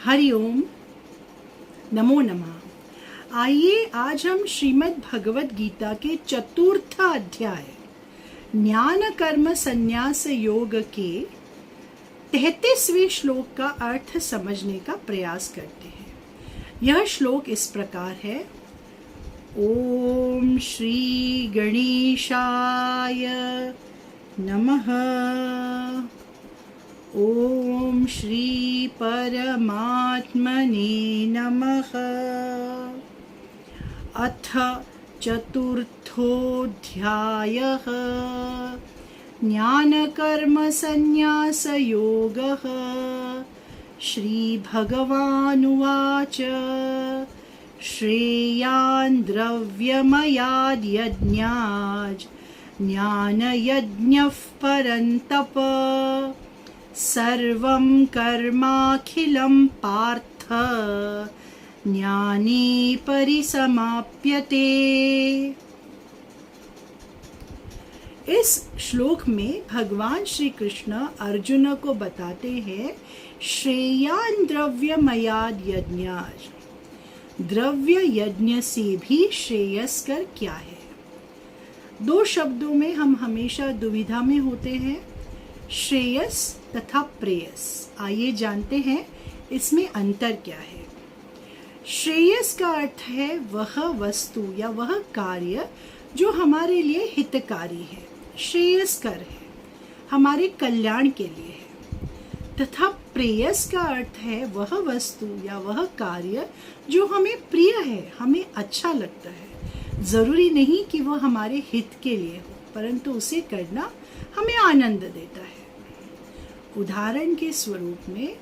हरिओम, नमो नमः। आइए आज हम श्रीमद् भगवत गीता के चतुर्थ अध्याय ज्ञान कर्म संन्यास योग के 33वें श्लोक का अर्थ समझने का प्रयास करते हैं। यह श्लोक इस प्रकार है। ओम श्री गणेशाय नमः। ओम श्री परमात्मने नमः। अथ चतुर्थोऽध्यायः ज्ञानकर्म संन्यास योगः। श्रीभगवानुवाच श्रेयान् द्रव्यमयाद् यज्ञात् ज्ञानयज्ञः परन्तप सर्वं कर्माखिलं पार्थ ज्ञाने परिसमाप्यते। इस श्लोक में भगवान श्री कृष्ण अर्जुन को बताते हैं श्रेयान् द्रव्यमयाद् यज्ञात्। द्रव्य यज्ञ से भी श्रेयस्कर क्या है? दो शब्दों में हम हमेशा दुविधा में होते हैं, श्रेयस तथा प्रेयस। आइए जानते हैं इसमें अंतर क्या है। श्रेयस का अर्थ है वह वस्तु या वह कार्य जो हमारे लिए हितकारी है, श्रेयस्कर है, हमारे कल्याण के लिए है। तथा प्रेयस का अर्थ है वह वस्तु या वह कार्य जो हमें प्रिय है, हमें अच्छा लगता है। जरूरी नहीं कि वह हमारे हित के लिए हो, परंतु उसे करना हमें आनंद देता है। उदाहरण के स्वरूप में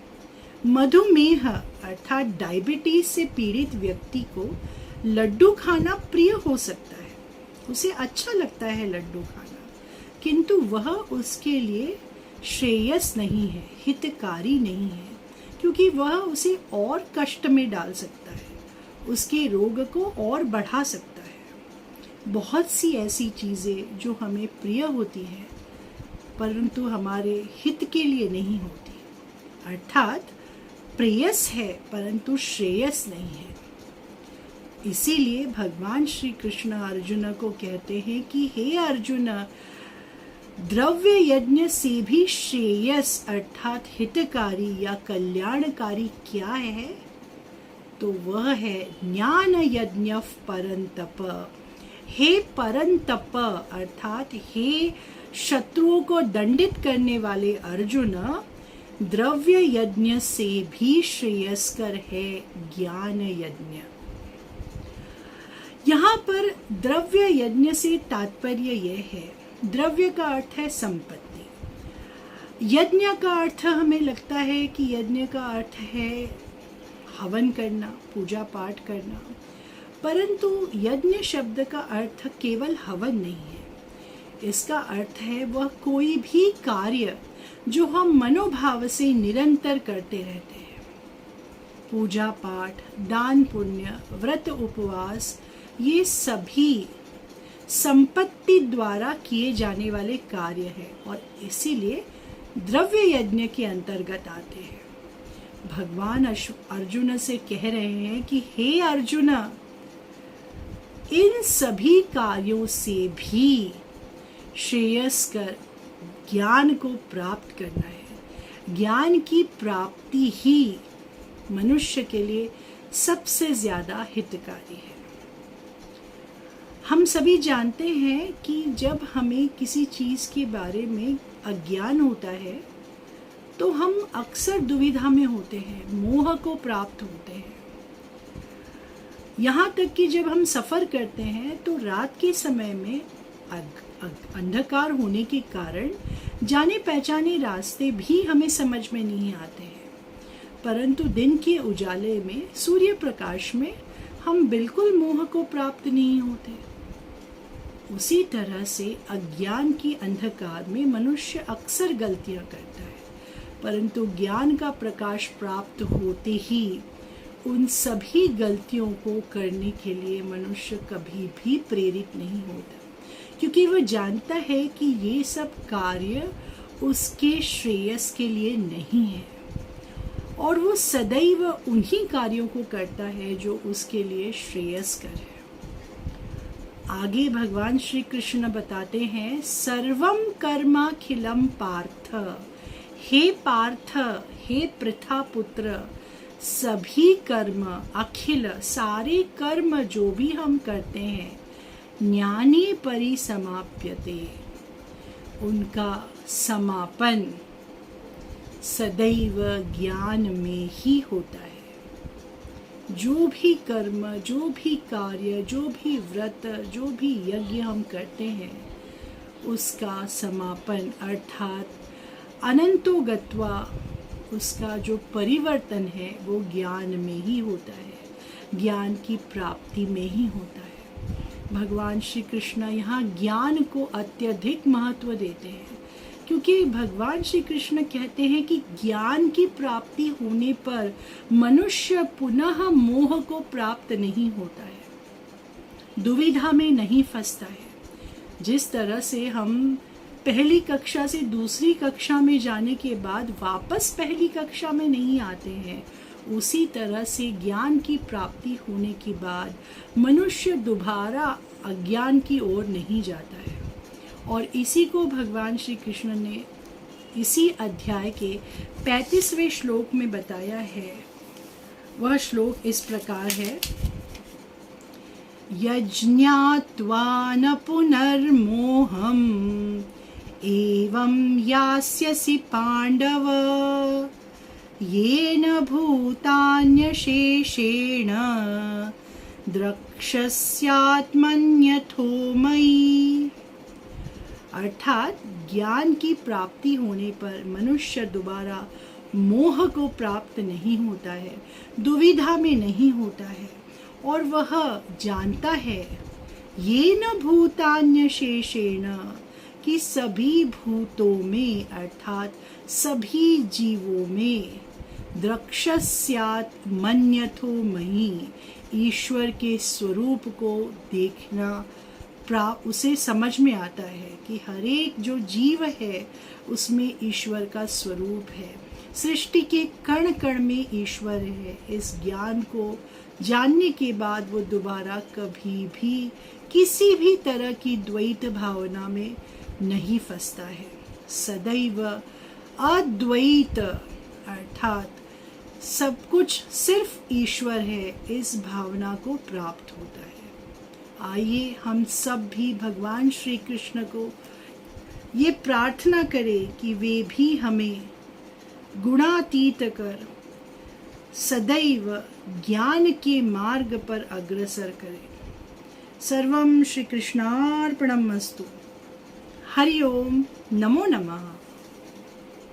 मधुमेह अर्थात डायबिटीज से पीड़ित व्यक्ति को लड्डू खाना प्रिय हो सकता है, उसे अच्छा लगता है लड्डू खाना, किंतु वह उसके लिए श्रेयस नहीं है, हितकारी नहीं है, क्योंकि वह उसे और कष्ट में डाल सकता है, उसके रोग को और बढ़ा सकता है। बहुत सी ऐसी चीज़ें जो हमें प्रिय होती हैं परंतु हमारे हित के लिए नहीं होती, अर्थात प्रेयस है परंतु श्रेयस नहीं है। इसीलिए भगवान श्री कृष्ण अर्जुन को कहते हैं कि हे अर्जुन, द्रव्य यज्ञ से भी श्रेयस अर्थात हितकारी या कल्याणकारी क्या है? तो वह है ज्ञान यज्ञ परंतप। हे परंतप अर्थात हे शत्रुओं को दंडित करने वाले अर्जुन, द्रव्य यज्ञ से भी श्रेयस्कर है ज्ञान यज्ञ। यहाँ पर द्रव्य यज्ञ से तात्पर्य यह है, द्रव्य का अर्थ है संपत्ति, यज्ञ का अर्थ हमें लगता है कि यज्ञ का अर्थ है हवन करना, पूजा पाठ करना, परंतु यज्ञ शब्द का अर्थ केवल हवन नहीं है। इसका अर्थ है वह कोई भी कार्य जो हम मनोभाव से निरंतर करते रहते हैं। पूजा पाठ, दान पुण्य, व्रत उपवास, ये सभी संपत्ति द्वारा किए जाने वाले कार्य हैं और इसीलिए द्रव्य यज्ञ के अंतर्गत आते हैं। भगवान अर्जुन से कह रहे हैं कि हे अर्जुन, इन सभी कार्यों से भी श्रेयस्कर ज्ञान को प्राप्त करना है। ज्ञान की प्राप्ति ही मनुष्य के लिए सबसे ज्यादा हितकारी है। हम सभी जानते हैं कि जब हमें किसी चीज के बारे में अज्ञान होता है तो हम अक्सर दुविधा में होते हैं, मोह को प्राप्त होते हैं। यहाँ तक कि जब हम सफर करते हैं तो रात के समय में अंधकार होने के कारण जाने पहचाने रास्ते भी हमें समझ में नहीं आते हैं, परंतु दिन के उजाले में, सूर्य प्रकाश में हम बिल्कुल मोह को प्राप्त नहीं होते। उसी तरह से अज्ञान की अंधकार में मनुष्य अक्सर गलतियां करता है, परंतु ज्ञान का प्रकाश प्राप्त होते ही उन सभी गलतियों को करने के लिए मनुष्य कभी भी प्रेरित नहीं होता, क्योंकि वह जानता है कि ये सब कार्य उसके श्रेयस के लिए नहीं है। और वो सदैव उन्हीं कार्यों को करता है जो उसके लिए श्रेयस्कर है। आगे भगवान श्री कृष्ण बताते हैं, सर्वम कर्माखिलम पार्थ, हे पार्थ, हे पृथा पुत्र, सभी कर्म, अखिल सारे कर्म जो भी हम करते हैं, ज्ञाने परिसमाप्यते, उनका समापन सदैव ज्ञान में ही होता है। जो भी कर्म, जो भी कार्य, जो भी व्रत, जो भी यज्ञ हम करते हैं, उसका समापन अर्थात अनंतो गत्वा, उसका जो परिवर्तन है वो ज्ञान में ही होता है, ज्ञान की प्राप्ति में ही होता है। भगवान श्री कृष्ण यहाँ ज्ञान को अत्यधिक महत्व देते हैं, क्योंकि भगवान श्री कृष्ण कहते हैं कि ज्ञान की प्राप्ति होने पर मनुष्य पुनः मोह को प्राप्त नहीं होता है, दुविधा में नहीं फंसता है। जिस तरह से हम पहली कक्षा से दूसरी कक्षा में जाने के बाद वापस पहली कक्षा में नहीं आते हैं, उसी तरह से ज्ञान की प्राप्ति होने के बाद मनुष्य दोबारा अज्ञान की ओर नहीं जाता है। और इसी को भगवान श्री कृष्ण ने इसी अध्याय के 35वें श्लोक में बताया है। वह श्लोक इस प्रकार है, यज्ञात्वा न पुनर्मोहम एवं यास्यसि पांडव येन भूतान्यशेषेण द्रक्ष्यस्यात्मन्यथो मयि। अर्थात ज्ञान की प्राप्ति होने पर मनुष्य दोबारा मोह को प्राप्त नहीं होता है, दुविधा में नहीं होता है, और वह जानता है ये न भूतान्य शेषेण, कि सभी भूतों में अर्थात सभी जीवों में द्रक्ष्यस्यात् मन्यथो मयि, ईश्वर के स्वरूप को देखना उसे समझ में आता है कि हर एक जो जीव है उसमें ईश्वर का स्वरूप है, सृष्टि के कण कण में ईश्वर है। इस ज्ञान को जानने के बाद वो दोबारा कभी भी किसी भी तरह की द्वैत भावना में नहीं फंसता है, सदैव अद्वैत अर्थात सब कुछ सिर्फ ईश्वर है, इस भावना को प्राप्त होता है। आइए हम सब भी भगवान श्री कृष्ण को ये प्रार्थना करें कि वे भी हमें गुणातीत कर सदैव ज्ञान के मार्ग पर अग्रसर करें। सर्वं श्री कृष्णार्पणमस्तु। हरि ओम, नमो नमः।